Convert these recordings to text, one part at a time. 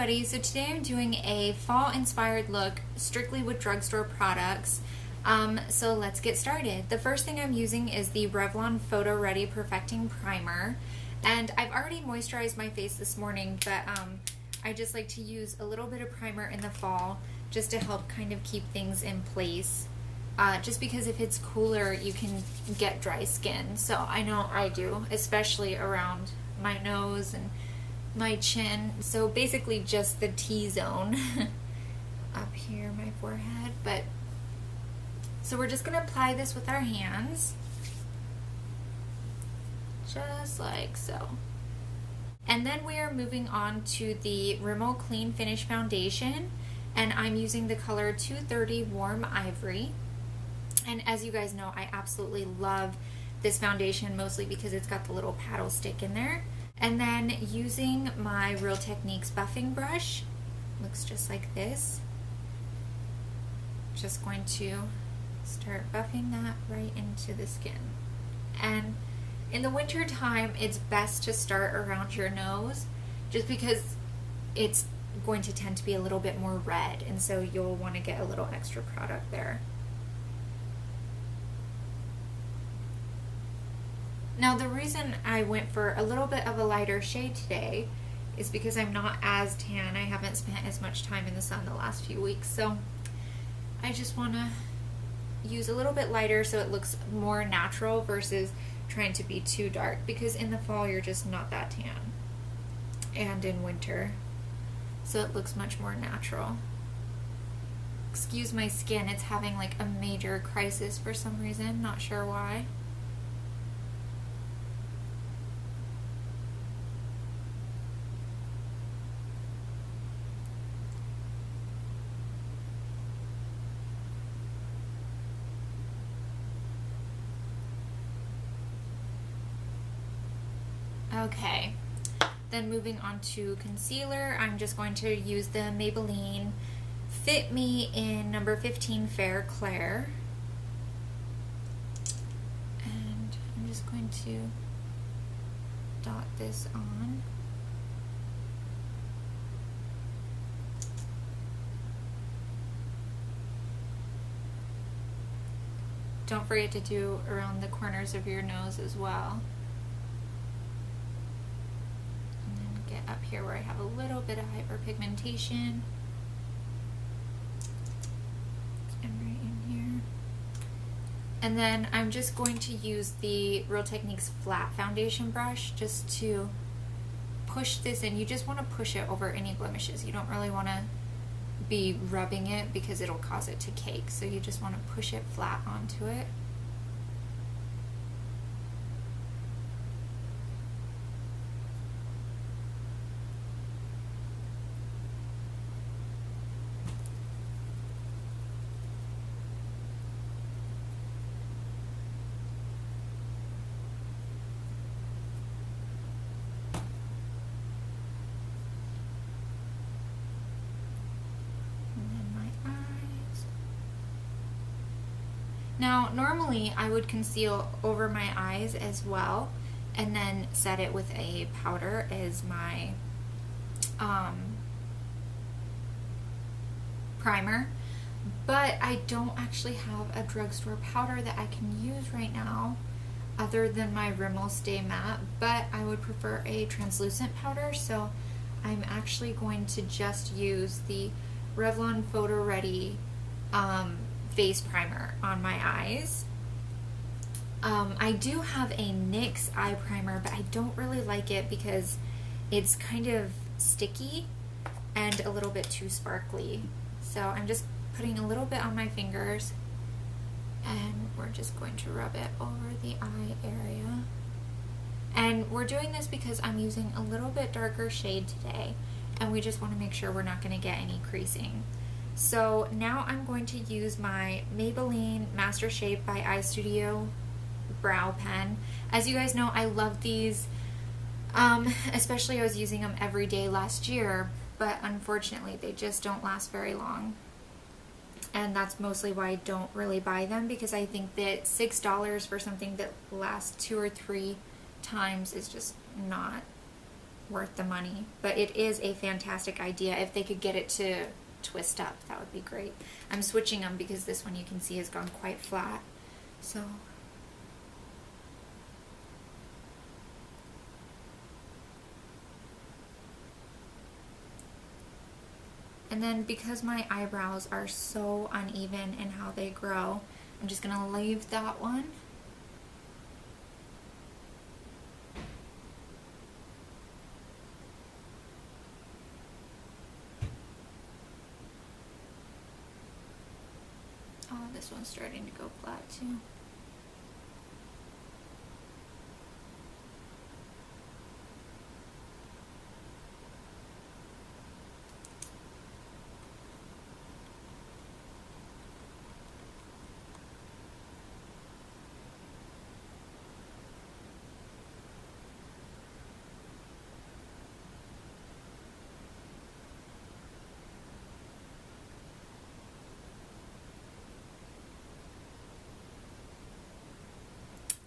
everybody, so today I'm doing a fall inspired look strictly with drugstore products. So let's get started. The first thing I'm using is the Revlon Photo Ready Perfecting Primer, and I've already moisturized my face this morning, but I just like to use a little bit of primer in the fall just to help kind of keep things in place. Just because if it's cooler you can get dry skin, so I know I do, especially around my nose and my chin, so basically just the T-zone up here, my forehead. But so we're just going to apply this with our hands, just like so. And then we are moving on to the Rimmel Clean Finish Foundation, and I'm using the color 230 Warm Ivory. And as you guys know, I absolutely love this foundation, mostly because it's got the little paddle stick in there. And then using my Real Techniques buffing brush, looks just like this. Just going to start buffing that right into the skin. And in the winter time, it's best to start around your nose, just because it's going to tend to be a little bit more red, and so you'll want to get a little extra product there. Now, the reason I went for a little bit of a lighter shade today is because I'm not as tan. I haven't spent as much time in the sun the last few weeks, so I just want to use a little bit lighter so it looks more natural versus trying to be too dark, because in the fall you're just not that tan, and in winter, so it looks much more natural. Excuse my skin, it's having like a major crisis for some reason, not sure why. Okay, then moving on to concealer, I'm just going to use the Maybelline Fit Me in number 15 Fair Clair. And I'm just going to dot this on. Don't forget to do around the corners of your nose as well. Up here where I have a little bit of hyperpigmentation, and right in here. And then I'm just going to use the Real Techniques flat foundation brush just to push this in. You just want to push it over any blemishes. You don't really want to be rubbing it because it'll cause it to cake, so you just want to push it flat onto it. Now, normally I would conceal over my eyes as well, and then set it with a powder as my primer, but I don't actually have a drugstore powder that I can use right now other than my Rimmel Stay Matte, but I would prefer a translucent powder, so I'm actually going to just use the Revlon Photo Ready face primer on my eyes. I do have a NYX eye primer, but I don't really like it because it's kind of sticky and a little bit too sparkly. So I'm just putting a little bit on my fingers, and we're just going to rub it over the eye area. And we're doing this because I'm using a little bit darker shade today, and we just want to make sure we're not going to get any creasing. So now I'm going to use my Maybelline Master Shape by Eye Studio brow pen. As you guys know, I love these, especially I was using them every day last year, but unfortunately they just don't last very long. And that's mostly why I don't really buy them, because I think that $6 for something that lasts 2 or 3 times is just not worth the money, but it is a fantastic idea. If they could get it to twist up, that would be great. I'm switching them because this one you can see has gone quite flat. So and then because my eyebrows are so uneven in how they grow, I'm just gonna leave that one. Oh, this one's starting to go flat too.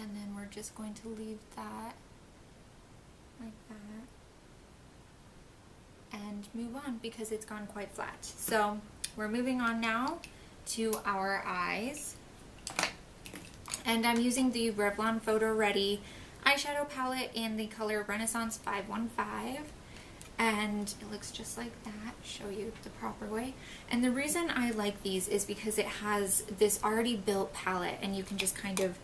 And then we're just going to leave that like that and move on because it's gone quite flat. So we're moving on now to our eyes. And I'm using the Revlon Photo Ready eyeshadow palette in the color Renaissance 515. And it looks just like that. Show you the proper way. And the reason I like these is because it has this already built palette and you can just kind of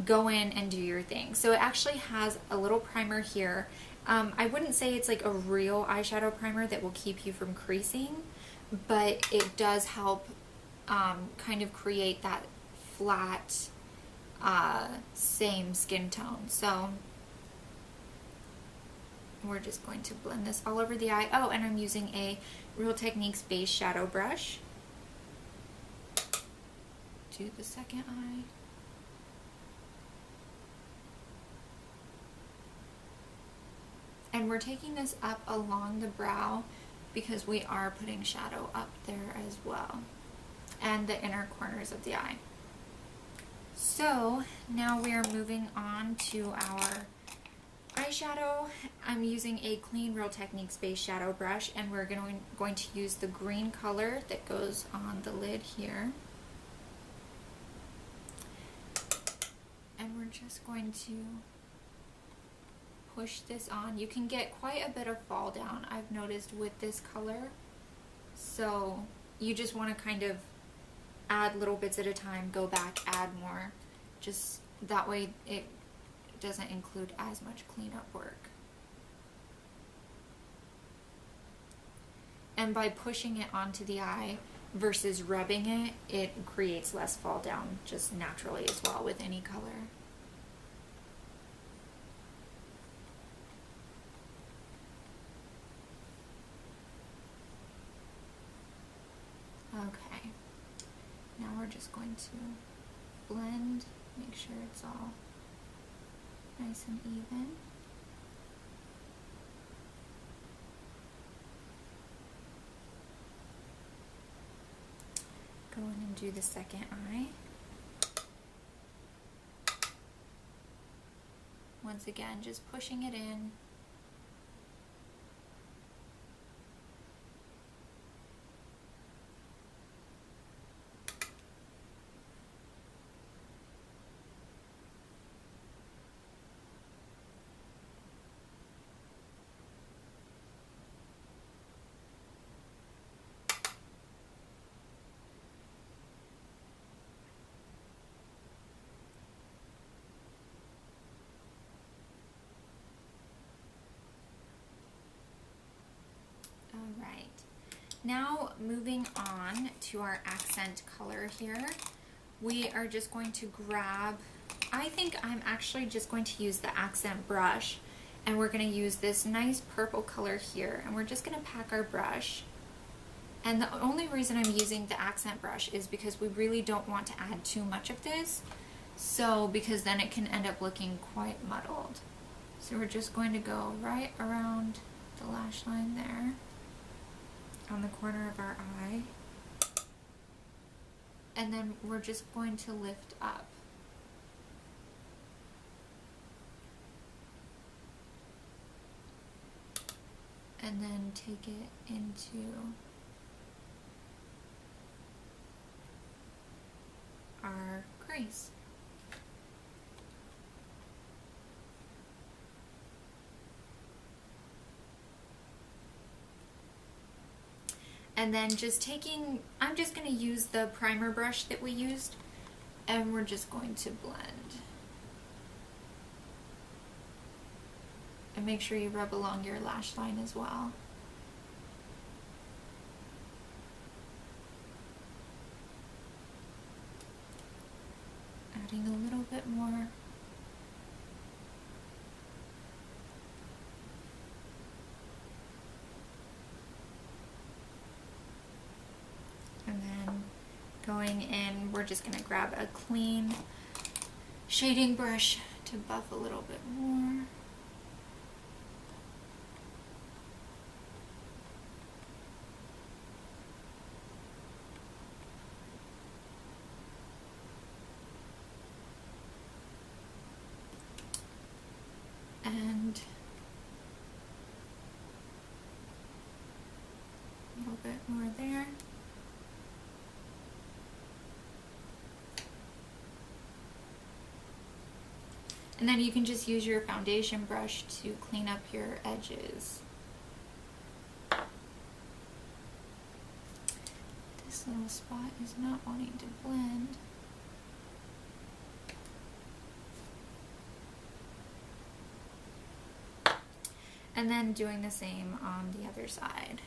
go in and do your thing. So it actually has a little primer here. I wouldn't say it's like a real eyeshadow primer that will keep you from creasing, but it does help kind of create that flat same skin tone. So we're just going to blend this all over the eye. Oh, and I'm using a Real Techniques base shadow brush to the second eye. And we're taking this up along the brow because we are putting shadow up there as well, and the inner corners of the eye. So now we are moving on to our eyeshadow. I'm using a clean Real Techniques base shadow brush, and we're going to use the green color that goes on the lid here. And we're just going to push this on. You can get quite a bit of fall down, I've noticed, with this color. So you just want to kind of add little bits at a time, go back, add more. Just that way it doesn't include as much cleanup work. And by pushing it onto the eye versus rubbing it, it creates less fall down just naturally as well with any color. Okay, now we're just going to blend, make sure it's all nice and even. Go in and do the second eye. Once again, just pushing it in. Alright, now moving on to our accent color here, we are just going to grab, I think I'm actually just going to use the accent brush, and we're going to use this nice purple color here, and we're just going to pack our brush. And the only reason I'm using the accent brush is because we really don't want to add too much of this, so because then it can end up looking quite muddled. So we're just going to go right around the lash line there, on the corner of our eye, and then we're just going to lift up. and then take it into our crease. And then I'm just going to use the primer brush that we used, and we're just going to blend. And make sure you rub along your lash line as well. Adding a little bit more. And then going in, we're just going to grab a clean shading brush to buff a little bit more. And a little bit more there. And then you can just use your foundation brush to clean up your edges. This little spot is not wanting to blend. And then doing the same on the other side.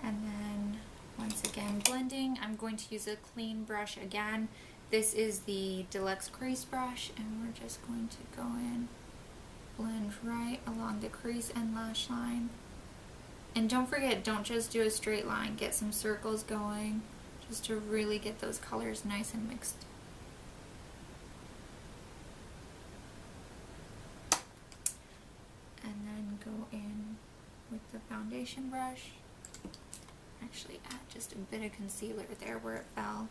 And then once again blending, I'm going to use a clean brush again. This is the Deluxe Crease brush, and we're just going to go in, blend right along the crease and lash line. And don't forget, don't just do a straight line, get some circles going just to really get those colors nice and mixed. And then go in with the foundation brush. Actually add just a bit of concealer there where it fell.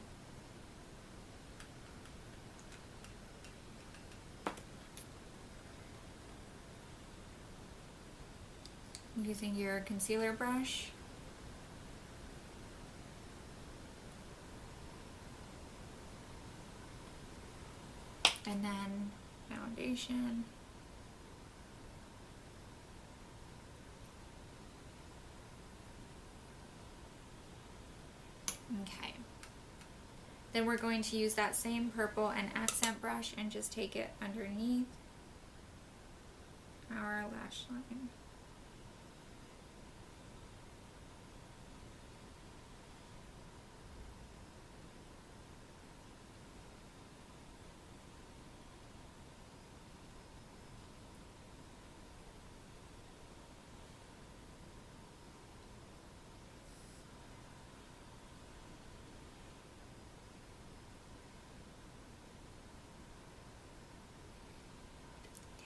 Using your concealer brush. And then foundation. Okay. Then we're going to use that same purple and accent brush and just take it underneath our lash line.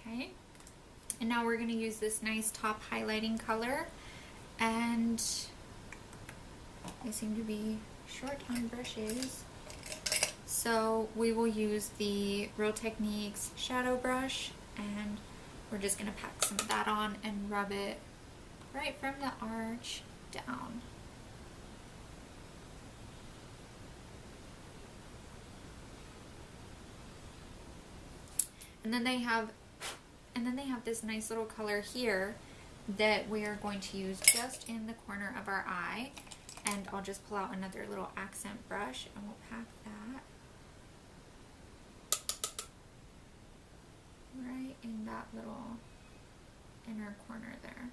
Okay, and now we're going to use this nice top highlighting color, and they seem to be short on brushes, so we will use the Real Techniques shadow brush, and we're just going to pack some of that on and rub it right from the arch down. And then they have this nice little color here that we are going to use just in the corner of our eye. And I'll just pull out another little accent brush and we'll pack that right in that little inner corner there.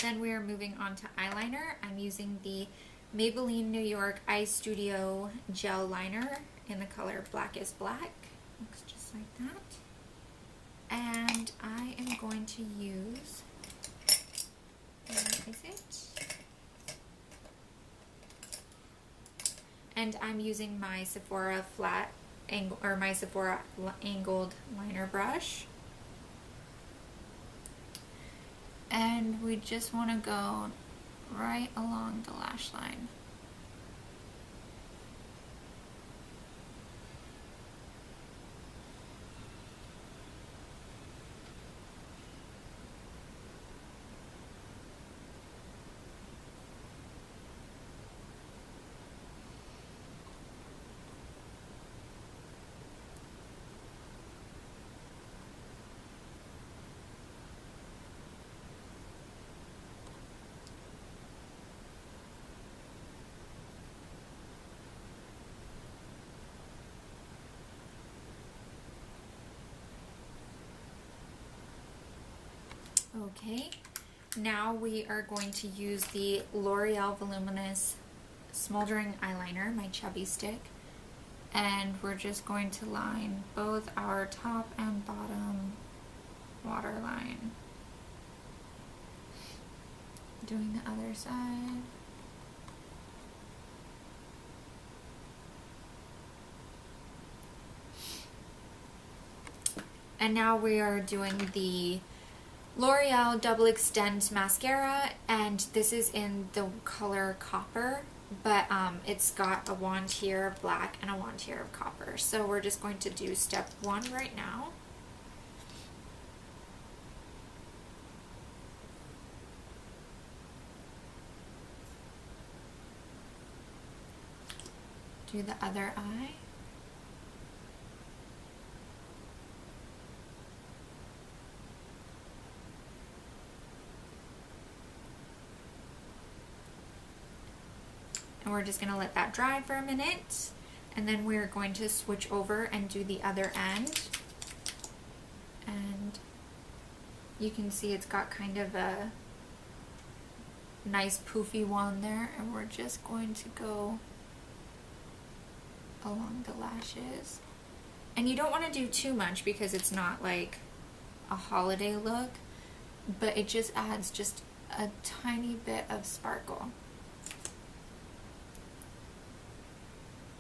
then we are moving on to eyeliner. I'm using the Maybelline New York Eye Studio Gel Liner in the color Black is Black. Looks just like that. And I am going to use, where is it? And I'm using my Sephora flat angle, or my Sephora angled liner brush. And we just want to go right along the lash line. Okay, now we are going to use the L'Oreal Voluminous Smoldering Eyeliner, my chubby stick, and we're just going to line both our top and bottom waterline. Doing the other side. And now we are doing the L'Oreal Double Extend Mascara, and this is in the color Copper, but it's got a wand here of black and a wand here of copper. So we're just going to do step 1 right now. Do the other eye. And we're just going to let that dry for a minute, and then we're going to switch over and do the other end. And you can see it's got kind of a nice poofy wand there, and we're just going to go along the lashes. And you don't want to do too much because it's not like a holiday look, but it just adds just a tiny bit of sparkle.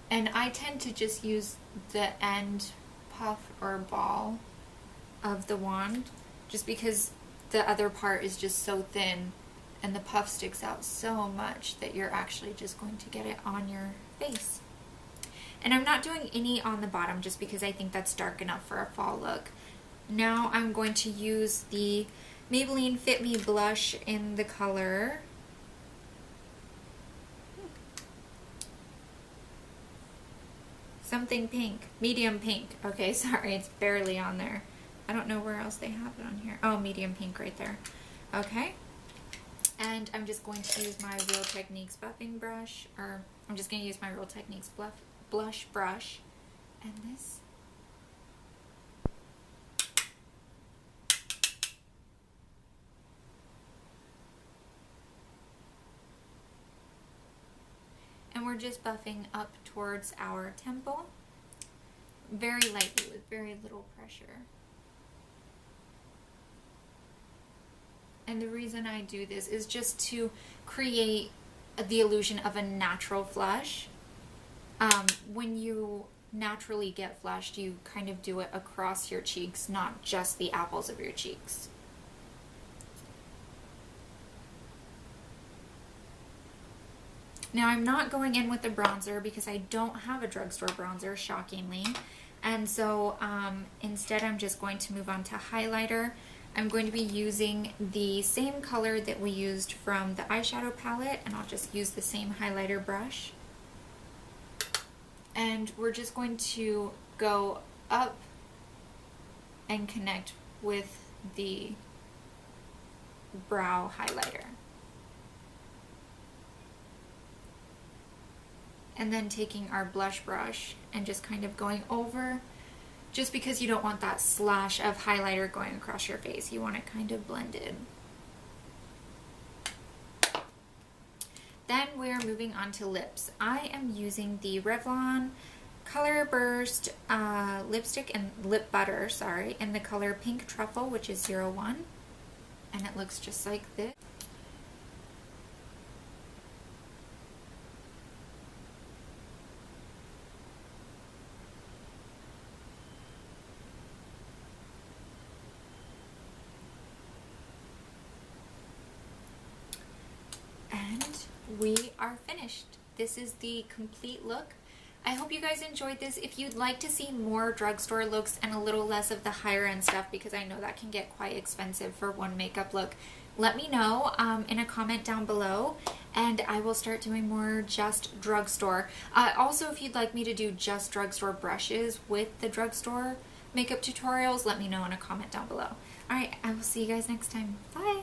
And I tend to just use the end puff or ball of the wand, just because the other part is just so thin and the puff sticks out so much that you're actually just going to get it on your face. And I'm not doing any on the bottom just because I think that's dark enough for a fall look. Now I'm going to use the Maybelline Fit Me blush in the color something pink, medium pink. Okay, sorry, it's barely on there. I don't know where else they have it on here. Oh, medium pink right there. Okay. And I'm just going to use my Real Techniques buffing brush, or I'm just going to use my Real Techniques blush brush. And this. And we're just buffing up towards our temple, very lightly with very little pressure. And the reason I do this is just to create the illusion of a natural flush. When you naturally get flushed, you kind of do it across your cheeks, not just the apples of your cheeks. Now I'm not going in with the bronzer because I don't have a drugstore bronzer, shockingly. And so instead I'm just going to move on to highlighter. I'm going to be using the same color that we used from the eyeshadow palette, and I'll just use the same highlighter brush. And we're just going to go up and connect with the brow highlighter. And then taking our blush brush and just kind of going over, just because you don't want that slash of highlighter going across your face. You want it kind of blended. Then we're moving on to lips. I am using the Revlon Color Burst lipstick and lip butter, sorry, in the color Pink Truffle, which is 01. And it looks just like this. We are finished. This is the complete look. I hope you guys enjoyed this. If you'd like to see more drugstore looks and a little less of the higher end stuff, because I know that can get quite expensive for one makeup look, let me know in a comment down below, and I will start doing more just drugstore. Also, if you'd like me to do just drugstore brushes with the drugstore makeup tutorials, let me know in a comment down below. Alright, I will see you guys next time. Bye!